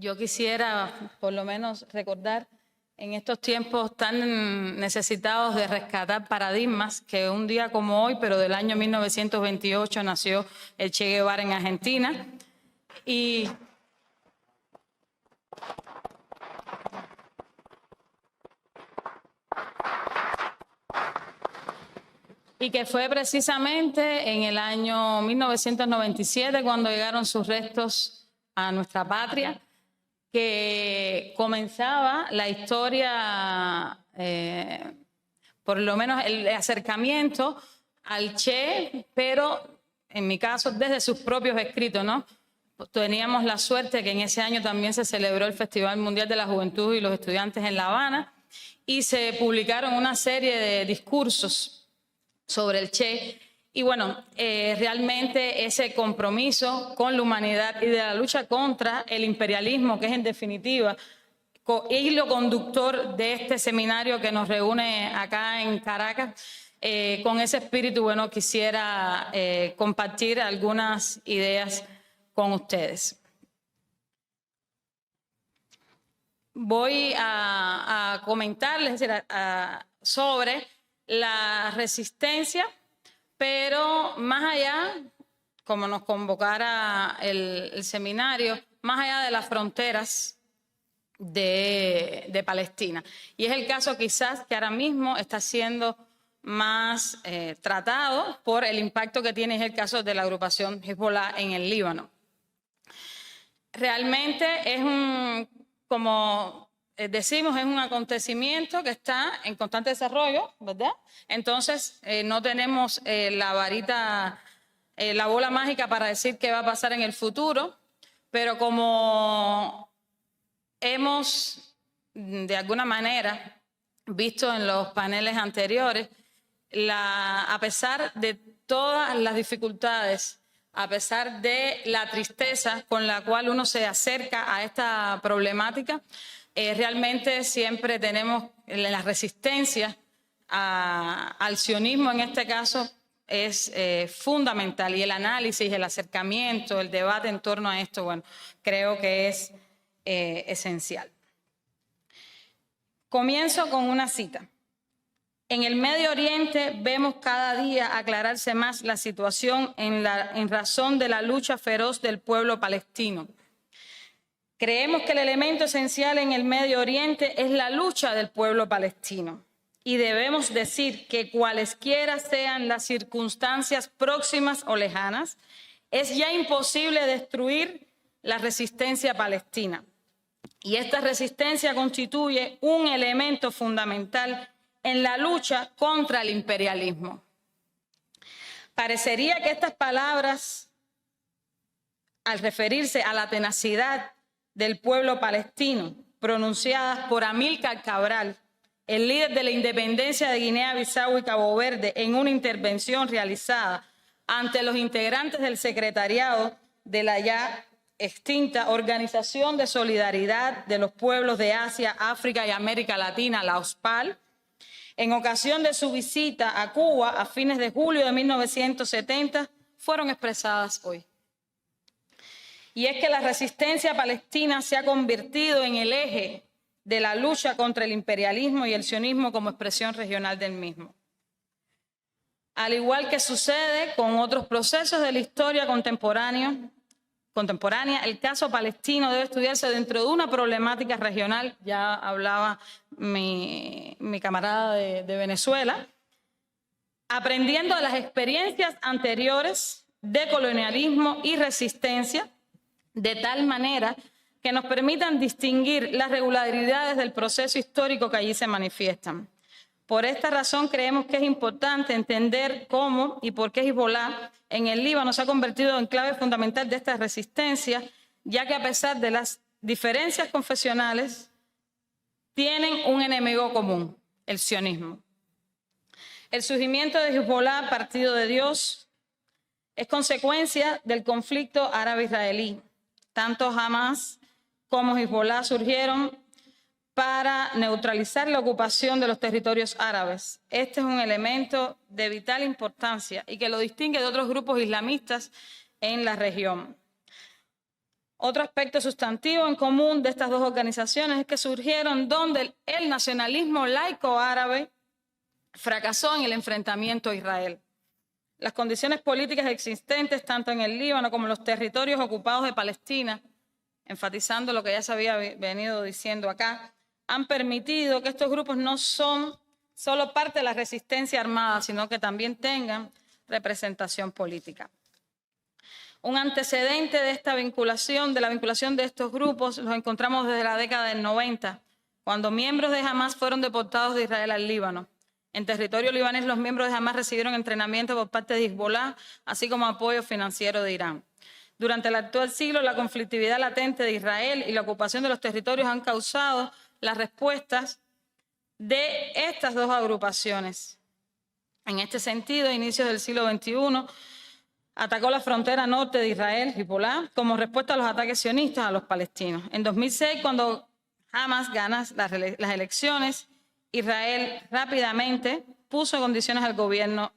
yo quisiera por lo menos recordar en estos tiempos tan necesitados de rescatar paradigmas que un día como hoy, pero del año 1928, nació el Che Guevara en Argentina. Y que fue precisamente en el año 1997 cuando llegaron sus restos a nuestra patria, que comenzaba la historia, por lo menos el acercamiento al Che, pero en mi caso desde sus propios escritos, ¿no? Teníamos la suerte que en ese año también se celebró el Festival Mundial de la Juventud y los Estudiantes en La Habana y se publicaron una serie de discursos sobre el Che. Y bueno, realmente ese compromiso con la humanidad y de la lucha contra el imperialismo, que es en definitiva hilo conductor de este seminario que nos reúne acá en Caracas, con ese espíritu, bueno, quisiera compartir algunas ideas con ustedes. Voy a comentarles, es decir, sobre la resistencia, pero más allá, como nos convocara el seminario, más allá de las fronteras de Palestina. Y es el caso quizás que ahora mismo está siendo más tratado por el impacto que tiene, es el caso de la agrupación Hezbollah en el Líbano. Realmente es como decimos, es un acontecimiento que está en constante desarrollo, ¿verdad? Entonces, no tenemos la varita, la bola mágica para decir qué va a pasar en el futuro, pero como hemos, de alguna manera, visto en los paneles anteriores, a pesar de todas las dificultades, a pesar de la tristeza con la cual uno se acerca a esta problemática, realmente siempre tenemos la resistencia al sionismo, en este caso, es fundamental. Y el análisis, el acercamiento, el debate en torno a esto, bueno, creo que es esencial. Comienzo con una cita. En el Medio Oriente vemos cada día aclararse más la situación en razón de la lucha feroz del pueblo palestino. Creemos que el elemento esencial en el Medio Oriente es la lucha del pueblo palestino y debemos decir que cualesquiera sean las circunstancias próximas o lejanas, es ya imposible destruir la resistencia palestina. Y esta resistencia constituye un elemento fundamental en la lucha contra el imperialismo. Parecería que estas palabras, al referirse a la tenacidad del pueblo palestino, pronunciadas por Amílcar Cabral, el líder de la independencia de Guinea-Bissau y Cabo Verde, en una intervención realizada ante los integrantes del secretariado de la ya extinta Organización de Solidaridad de los Pueblos de Asia, África y América Latina, la OSPAL, en ocasión de su visita a Cuba a fines de julio de 1970, fueron expresadas hoy. Y es que la resistencia palestina se ha convertido en el eje de la lucha contra el imperialismo y el sionismo como expresión regional del mismo. Al igual que sucede con otros procesos de la historia contemporánea, el caso palestino debe estudiarse dentro de una problemática regional, ya hablaba mi camarada de Venezuela, aprendiendo de las experiencias anteriores de colonialismo y resistencia, de tal manera que nos permitan distinguir las regularidades del proceso histórico que allí se manifiestan. Por esta razón creemos que es importante entender cómo y por qué Hezbollah en el Líbano se ha convertido en clave fundamental de esta resistencia, ya que a pesar de las diferencias confesionales, tienen un enemigo común, el sionismo. El surgimiento de Hezbollah, Partido de Dios, es consecuencia del conflicto árabe-israelí. Tanto Hamas como Hezbollah surgieron para neutralizar la ocupación de los territorios árabes. Este es un elemento de vital importancia y que lo distingue de otros grupos islamistas en la región. Otro aspecto sustantivo en común de estas dos organizaciones es que surgieron donde el nacionalismo laico árabe fracasó en el enfrentamiento a Israel. Las condiciones políticas existentes tanto en el Líbano como en los territorios ocupados de Palestina, enfatizando lo que ya se había venido diciendo acá, han permitido que estos grupos no son solo parte de la resistencia armada, sino que también tengan representación política. Un antecedente de esta vinculación, de la vinculación de estos grupos, los encontramos desde la década del 90, cuando miembros de Hamás fueron deportados de Israel al Líbano. En territorio libanés, los miembros de Hamás recibieron entrenamiento por parte de Hezbollah, así como apoyo financiero de Irán. Durante el actual siglo, la conflictividad latente de Israel y la ocupación de los territorios han causado las respuestas de estas dos agrupaciones. En este sentido, a inicios del siglo XXI, atacó la frontera norte de Israel, Hezbollah, como respuesta a los ataques sionistas a los palestinos. En 2006, cuando Hamás gana las elecciones, Israel rápidamente puso en condiciones al gobierno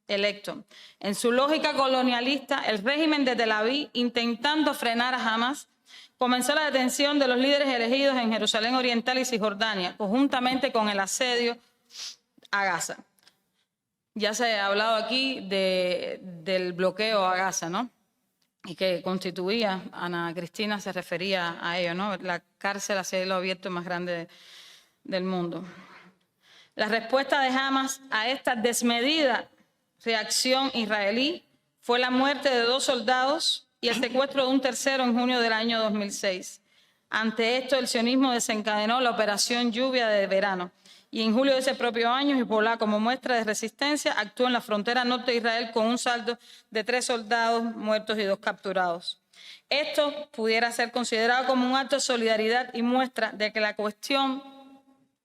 electo. En su lógica colonialista, el régimen de Tel Aviv, intentando frenar a Hamás, comenzó la detención de los líderes elegidos en Jerusalén Oriental y Cisjordania, conjuntamente con el asedio a Gaza. Ya se ha hablado aquí del bloqueo a Gaza, ¿no? Y que constituía, Ana Cristina se refería a ello, ¿no? La cárcel a cielo abierto más grande del mundo. La respuesta de Hamás a esta desmedida reacción israelí fue la muerte de 2 soldados y el secuestro de un tercero en junio del año 2006. Ante esto, el sionismo desencadenó la operación Lluvia de Verano. Y en julio de ese propio año, Hezbollah, como muestra de resistencia, actuó en la frontera norte de Israel con un saldo de 3 soldados muertos y 2 capturados. Esto pudiera ser considerado como un acto de solidaridad y muestra de que la cuestión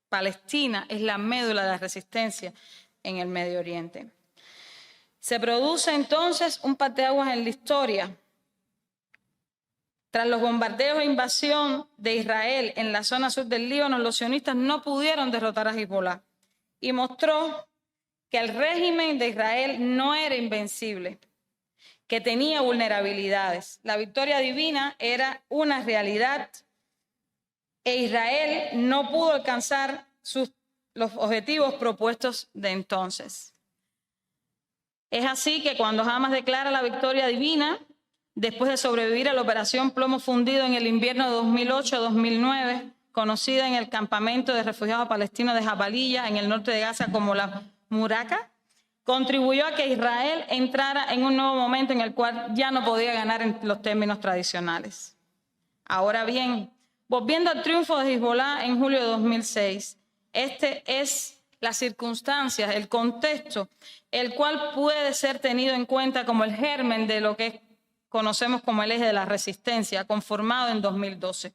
palestina es la médula de la resistencia en el Medio Oriente. Se produce entonces un parteaguas en la historia. Tras los bombardeos e invasión de Israel en la zona sur del Líbano, los sionistas no pudieron derrotar a Hezbollah y mostró que el régimen de Israel no era invencible, que tenía vulnerabilidades. La victoria divina era una realidad e Israel no pudo alcanzar los objetivos propuestos de entonces. Es así que cuando Hamás declara la victoria divina, después de sobrevivir a la operación Plomo Fundido en el invierno de 2008-2009, conocida en el campamento de refugiados palestinos de Jabalilla, en el norte de Gaza, como la Muraca, contribuyó a que Israel entrara en un nuevo momento en el cual ya no podía ganar en los términos tradicionales. Ahora bien, volviendo al triunfo de Hezbollah en julio de 2006, este es las circunstancias, el contexto, el cual puede ser tenido en cuenta como el germen de lo que conocemos como el eje de la resistencia, conformado en 2012.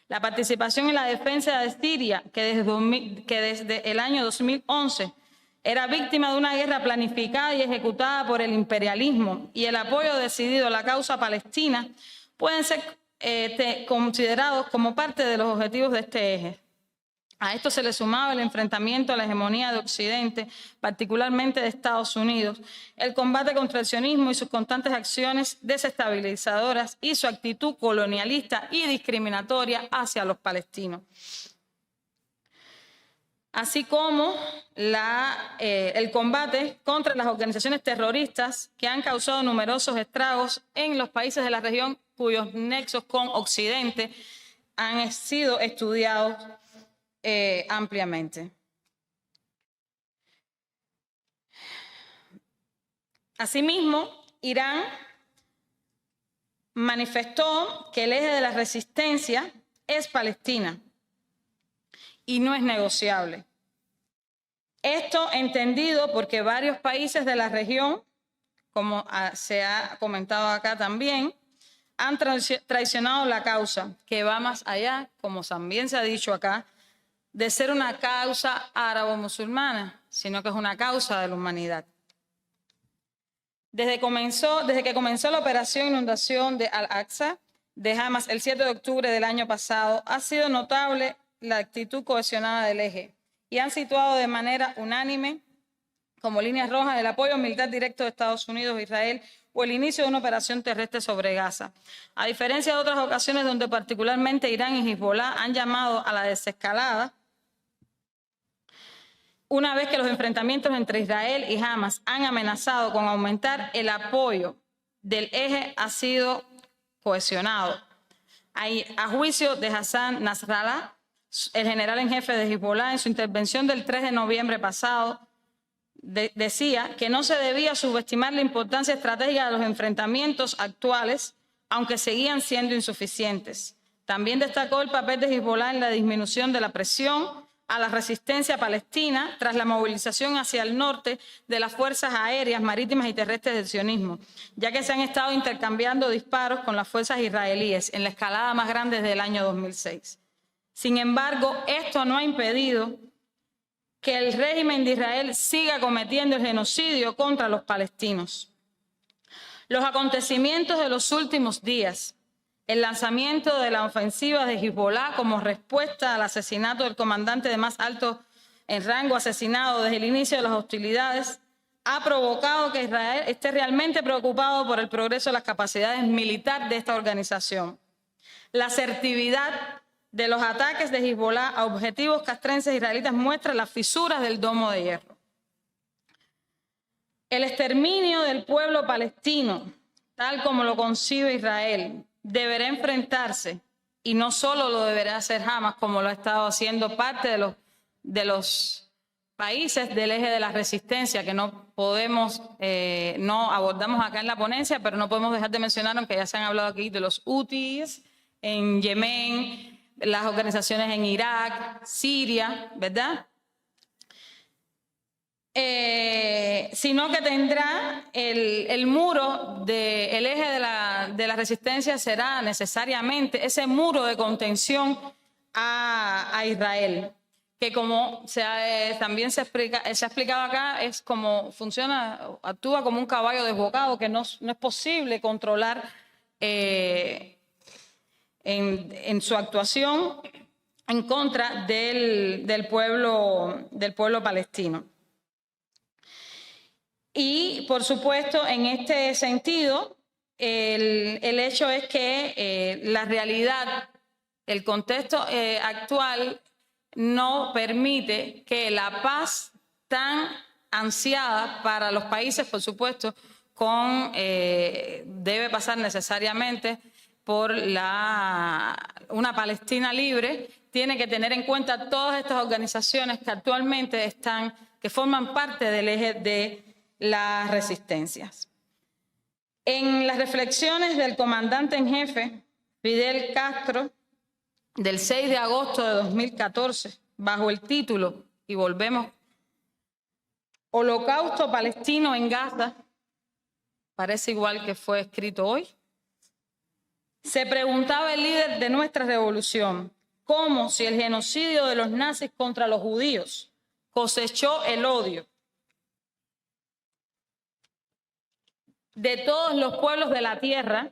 La participación en la defensa de Siria, que desde el año 2011 era víctima de una guerra planificada y ejecutada por el imperialismo, y el apoyo decidido a la causa palestina, pueden ser considerados como parte de los objetivos de este eje. A esto se le sumaba el enfrentamiento a la hegemonía de Occidente, particularmente de Estados Unidos, el combate contra el sionismo y sus constantes acciones desestabilizadoras y su actitud colonialista y discriminatoria hacia los palestinos. Así como el combate contra las organizaciones terroristas que han causado numerosos estragos en los países de la región cuyos nexos con Occidente han sido estudiados ampliamente. Asimismo, Irán manifestó que el eje de la resistencia es Palestina y no es negociable. Esto entendido porque varios países de la región, como se ha comentado acá también, han traicionado la causa, que va más allá, como también se ha dicho acá, de ser una causa árabo-musulmana, sino que es una causa de la humanidad. Desde que comenzó la operación inundación de Al-Aqsa de Hamás el 7 de octubre del año pasado, ha sido notable la actitud cohesionada del eje y han situado de manera unánime como líneas rojas el apoyo militar directo de Estados Unidos a Israel o el inicio de una operación terrestre sobre Gaza. A diferencia de otras ocasiones donde particularmente Irán y Hezbollah han llamado a la desescalada, una vez que los enfrentamientos entre Israel y Hamas han amenazado con aumentar, el apoyo del eje ha sido cohesionado. A juicio de Hassan Nasrallah, el general en jefe de Hezbollah, en su intervención del 3 de noviembre pasado, decía que no se debía subestimar la importancia estratégica de los enfrentamientos actuales, aunque seguían siendo insuficientes. También destacó el papel de Hezbollah en la disminución de la presión a la resistencia palestina tras la movilización hacia el norte de las fuerzas aéreas, marítimas y terrestres del sionismo, ya que se han estado intercambiando disparos con las fuerzas israelíes en la escalada más grande desde el año 2006. Sin embargo, esto no ha impedido que el régimen de Israel siga cometiendo el genocidio contra los palestinos. Los acontecimientos de los últimos días, el lanzamiento de la ofensiva de Hezbollah como respuesta al asesinato del comandante de más alto en rango asesinado desde el inicio de las hostilidades, ha provocado que Israel esté realmente preocupado por el progreso de las capacidades militares de esta organización. La asertividad de los ataques de Hezbollah a objetivos castrenses israelitas muestra las fisuras del domo de hierro. El exterminio del pueblo palestino, tal como lo concibe Israel, deberá enfrentarse, y no solo lo deberá hacer Hamas, como lo ha estado haciendo parte de los países del eje de la resistencia, que no podemos, no abordamos acá en la ponencia, pero no podemos dejar de mencionar, aunque ya se han hablado aquí, de los Houthis en Yemen, las organizaciones en Irak, Siria, ¿verdad? Sino que tendrá el muro del eje de la resistencia será necesariamente ese muro de contención a Israel, que como también se ha explicado acá, es como funciona, actúa como un caballo desbocado que no es posible controlar en su actuación en contra del pueblo palestino. Y, por supuesto, en este sentido, el hecho es que la realidad, el contexto actual no permite que la paz tan ansiada para los países, por supuesto, debe pasar necesariamente por una Palestina libre, tiene que tener en cuenta todas estas organizaciones que actualmente que forman parte del eje de las resistencias. En las reflexiones del comandante en jefe, Fidel Castro, del 6 de agosto de 2014, bajo el título, y volvemos, Holocausto Palestino en Gaza, parece igual que fue escrito hoy, se preguntaba el líder de nuestra revolución, cómo si el genocidio de los nazis contra los judíos cosechó el odio de todos los pueblos de la tierra,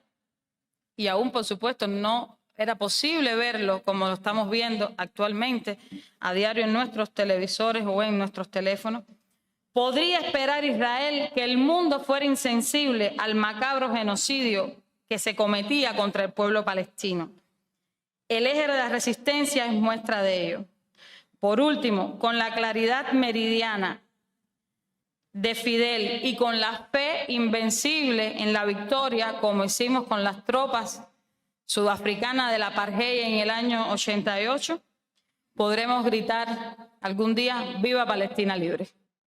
y aún por supuesto no era posible verlo como lo estamos viendo actualmente a diario en nuestros televisores o en nuestros teléfonos, ¿podría esperar Israel que el mundo fuera insensible al macabro genocidio que se cometía contra el pueblo palestino? El eje de la resistencia es muestra de ello. Por último, con la claridad meridiana de Fidel y con la fe invencible en la victoria, como hicimos con las tropas sudafricanas del apartheid en el año 88, podremos gritar algún día, ¡viva Palestina libre!